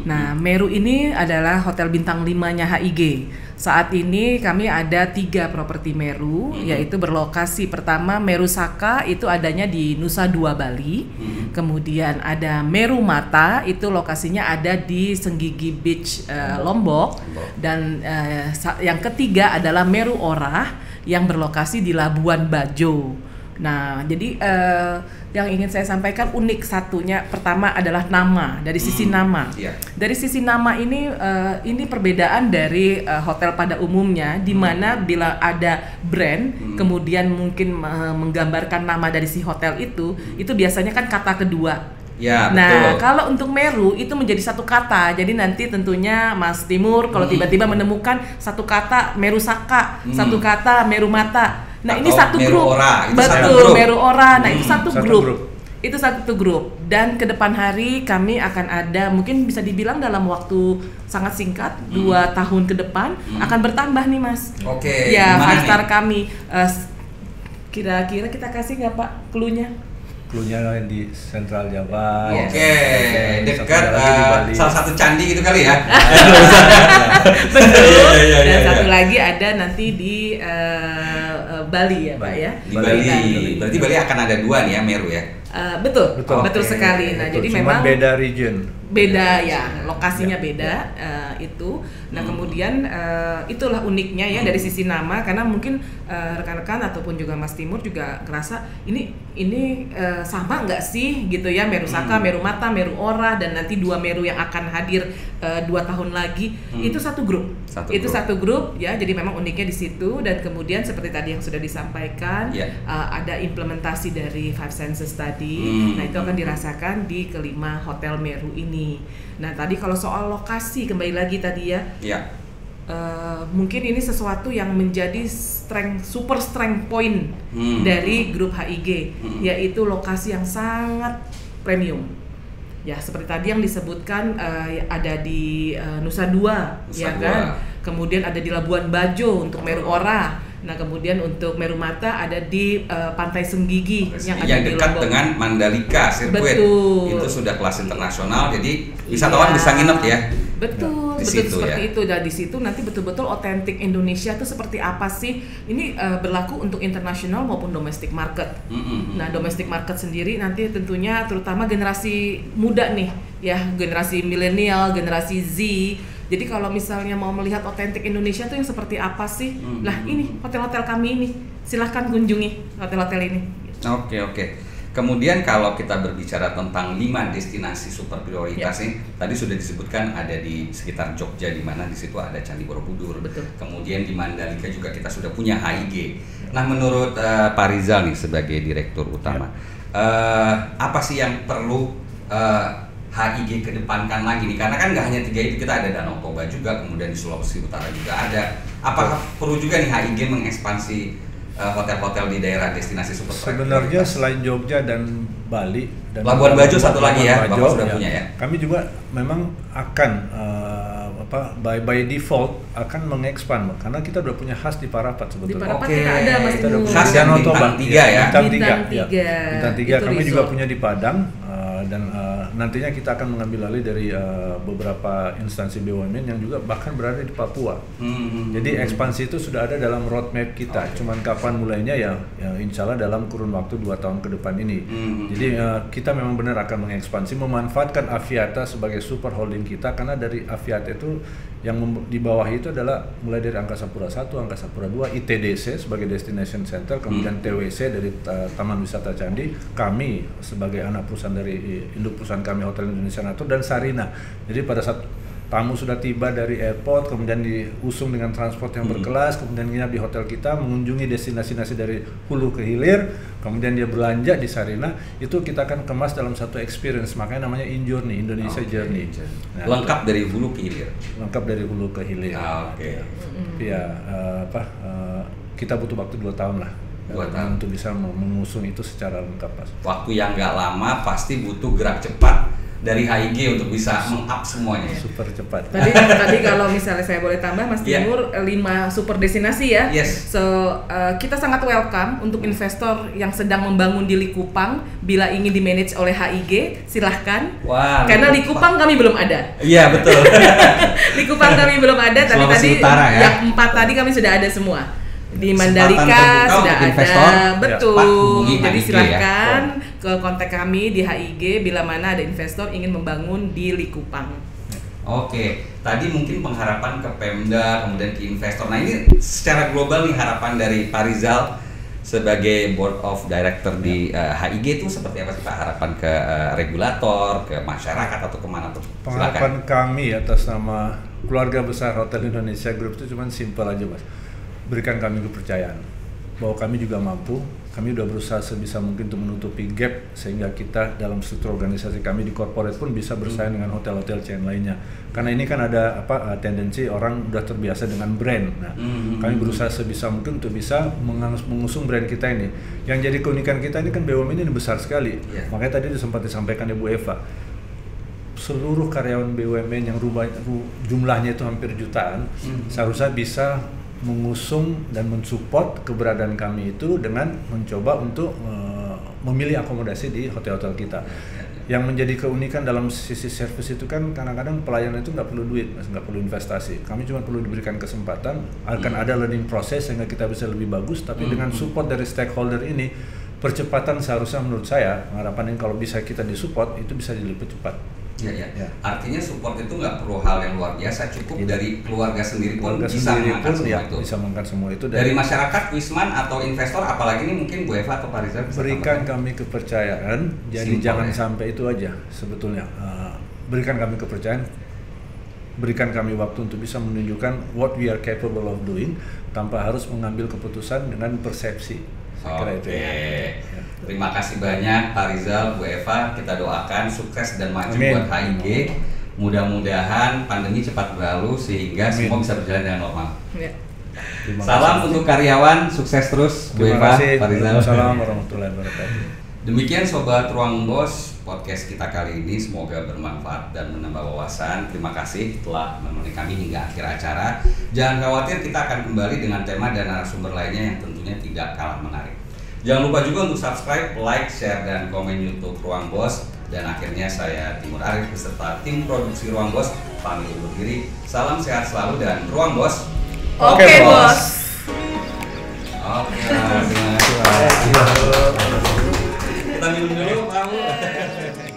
Nah, Meru ini adalah hotel bintang 5-nya HIG. Saat ini kami ada 3 properti Meru, yaitu berlokasi pertama Meru Saka itu adanya di Nusa Dua Bali, kemudian ada Meru Mata itu lokasinya ada di Senggigi Beach Lombok, dan yang ketiga adalah Meru Orah yang berlokasi di Labuan Bajo. Nah, jadi yang ingin saya sampaikan unik satunya pertama adalah nama, dari sisi nama. Dari sisi nama ini perbedaan dari hotel pada umumnya, di mana bila ada brand kemudian mungkin menggambarkan nama dari si hotel itu biasanya kan kata kedua. Ya, nah, betul. kalau untuk Meru itu menjadi satu kata. Jadi nanti tentunya Mas Timur kalau tiba-tiba menemukan satu kata Meru Saka, satu kata Meru Mata. Nah, atau ini satu Meru grup. Ora, itu Betul, satu grup. Meru Ora. Nah, itu satu grup. grup. Itu satu grup. Dan ke depan hari kami akan ada, mungkin bisa dibilang dalam waktu sangat singkat, 2 tahun ke depan akan bertambah nih, Mas. Oke, Ya, gimana 5 star nih? kami. Kira-kira kita kasih nggak Pak clue-nya? Clue-nya di Central Java. Oke, Satu dekat lagi di Bali. salah satu candi gitu kali ya. Betul. Iya, Dan iya. satu lagi ada nanti di Bali ya Pak ya. Di Bali. Berarti Bali akan ada 2 nih ya, Meru ya. Betul, Betul. betul Oke. sekali. Nah, Betul, jadi cuman memang beda region. beda ya, lokasinya beda itu. Nah, kemudian itulah uniknya ya dari sisi nama, karena mungkin rekan-rekan ataupun juga Mas Timur juga ngerasa ini sama nggak sih gitu ya, Meru Saka, Meru Mata, Meru Ora, dan nanti 2 Meru yang akan hadir 2 tahun lagi itu satu grup. Satu grup ya, jadi memang uniknya di situ. Dan kemudian seperti tadi yang sudah disampaikan, ada implementasi dari Five Senses tadi. Nah, itu akan dirasakan di kelima hotel Meru ini. Nah, tadi kalau soal lokasi kembali lagi tadi ya. Iya. Mungkin ini sesuatu yang menjadi super strength point dari grup HIG, yaitu lokasi yang sangat premium. Ya, seperti tadi yang disebutkan ada di Nusa Dua, ya kan? Kemudian ada di Labuan Bajo untuk Meru Ora. Nah, kemudian untuk Meru Mata ada di Pantai Senggigi yang ada di dekat Lombok. dengan Mandalika Sirkuit. Betul. Itu sudah kelas internasional, jadi wisatawan bisa nginep ya. Betul, Di betul situ, seperti ya. itu. Dan di situ nanti betul-betul otentik Indonesia itu seperti apa sih? Ini berlaku untuk internasional maupun domestic market. Nah, domestic market sendiri nanti tentunya terutama generasi muda nih, ya, generasi milenial, generasi Z. Jadi kalau misalnya mau melihat otentik Indonesia tuh yang seperti apa sih? Lah, ini hotel-hotel kami ini. Silahkan kunjungi hotel-hotel ini. Oke. Kemudian kalau kita berbicara tentang 5 destinasi super prioritas nih, tadi sudah disebutkan ada di sekitar Jogja, di mana di situ ada Candi Borobudur. Betul. Kemudian di Mandalika juga kita sudah punya HIG. Nah, menurut Pak Rizal nih sebagai direktur utama, apa sih yang perlu HIG kedepankan lagi nih? Karena kan nggak hanya 3 itu, kita ada Danau Toba juga, kemudian di Sulawesi Utara juga ada. Apakah perlu juga nih HIG mengekspansi hotel-hotel di daerah destinasi super Sebenarnya prioritas? selain Jogja dan Bali dan Labuan Bajo satu lagi ya, Labuan Bapak Bajo, sudah punya ya. Kami juga memang akan by default akan mengekspan, karena kita udah punya khas di Parapat Di sebetulnya. Parapat kita ada Mas Kita udah Timur. punya Khas di yang Danau bintang Toba. 3 ya? Bintang 3. Bintang Ya. 3. Bintang 3 Itu kami resort. juga punya di Padang, dan nantinya kita akan mengambil alih dari beberapa instansi BUMN yang juga bahkan berada di Papua. Jadi ekspansi itu sudah ada dalam roadmap kita. Cuman kapan mulainya ya insya Allah dalam kurun waktu 2 tahun ke depan ini. Jadi kita memang benar akan mengekspansi, memanfaatkan Aviata sebagai super holding kita, karena dari Aviata itu yang di bawah itu adalah mulai dari Angkasa Pura 1, Angkasa Pura 2, ITDC sebagai destination center, kemudian TWC dari Taman Wisata Candi, kami sebagai anak perusahaan dari induk perusahaan kami Hotel Indonesia Natur, dan Sarina. Jadi pada saat tamu sudah tiba dari airport, kemudian diusung dengan transport yang berkelas, kemudian nginap di hotel kita, mengunjungi destinasi dari hulu ke hilir, kemudian dia belanja di Sarina, itu kita akan kemas dalam satu experience, makanya namanya InJourney, Indonesia Journey. Nah, lengkap dari hulu ke hilir. lengkap dari hulu ke hilir. Ya, kita butuh waktu 2 tahun lah. 2 tahun untuk bisa mengusung itu secara lengkap, Mas. Waktu yang nggak lama, pasti butuh gerak cepat dari HIG untuk bisa meng-up semuanya? Super cepat. Tadi kalau misalnya saya boleh tambah Mas Yeah. Timur, 5 super destinasi ya. Yes. So kita sangat welcome untuk investor yang sedang membangun di Likupang. Bila ingin di-manage oleh HIG, silahkan. Wah, Karena Likupang kami belum ada. Iya betul. Likupang kami belum ada, tapi Sulawesi tadi Utara, ya? yang 4 tadi kami sudah ada semua. Di Kesempatan Mandalika terbuka sudah untuk investor. ada, Cepat betul. hubungi Jadi HIG silahkan ya. ke kontak kami di HIG bila mana ada investor ingin membangun di Likupang. Oke, tadi mungkin pengharapan ke Pemda, kemudian ke investor. Nah ini secara global nih harapan dari Pak Rizal sebagai Board of Director di HIG itu seperti apa sih Pak? Harapan ke regulator, ke masyarakat atau kemana tuh? Pengharapan kami atas nama keluarga besar Hotel Indonesia Group itu cuma simpel aja Mas. Berikan kami kepercayaan bahwa kami juga mampu. Kami sudah berusaha sebisa mungkin untuk menutupi gap sehingga kita dalam struktur organisasi kami di corporate pun bisa bersaing dengan hotel-hotel chain lainnya. Karena ini kan ada tendensi orang udah terbiasa dengan brand. Nah, kami berusaha sebisa mungkin untuk bisa mengusung brand kita ini. Yang jadi keunikan kita ini kan BUMN ini besar sekali. Yeah. Makanya tadi sempat disampaikan Ibu Eva. Seluruh karyawan BUMN yang jumlahnya itu hampir jutaan, seharusnya bisa mengusung dan mensupport keberadaan kami itu dengan mencoba untuk memilih akomodasi di hotel-hotel kita. Yang menjadi keunikan dalam sisi service itu kan kadang-kadang pelayanan itu nggak perlu duit, nggak perlu investasi. Kami cuma perlu diberikan kesempatan, akan ada learning process sehingga kita bisa lebih bagus. Tapi dengan support dari stakeholder ini, percepatan seharusnya menurut saya harapannya kalau bisa kita disupport itu bisa jadi lebih cepat. Ya. Ya. Artinya support itu nggak perlu hal yang luar biasa, cukup Tidak. dari keluarga sendiri pun Keluarga bisa sendiri mengangkat pun, semua ya, itu. bisa mengangkat semua itu Dari masyarakat, Wisman atau investor, apalagi ini mungkin Bu Eva atau Pak Rizal bisa berikan tambahkan. kami kepercayaan. Jadi Simple, jangan ya. sampai itu aja sebetulnya. Berikan kami kepercayaan, berikan kami waktu untuk bisa menunjukkan what we are capable of doing tanpa harus mengambil keputusan dengan persepsi. Saya kira itu ya. Ya. Terima kasih banyak Pak Rizal, Bu Eva. Kita doakan sukses dan maju Amin. buat HIG. Mudah-mudahan pandemi cepat berlalu sehingga Amin. semua bisa berjalan dengan normal. Ya. Terima Salam kasih. untuk karyawan, sukses terus Bu Terima Eva, kasih. Pak Rizal. Waalaikumsalam warahmatullahi wabarakatuh. Demikian Sobat Ruang Bos, podcast kita kali ini semoga bermanfaat dan menambah wawasan. Terima kasih telah menemani kami hingga akhir acara. Jangan khawatir, kita akan kembali dengan tema dan narasumber lainnya yang tentunya tidak kalah menarik. Jangan lupa juga untuk subscribe, like, share, dan komen YouTube Ruang Bos. Dan akhirnya saya Timur Arif beserta tim produksi Ruang Bos pamit undur diri. Salam sehat selalu dan Ruang Bos. Oke, Bos. Oke, terima kasih. Kita minum dulu, Pak.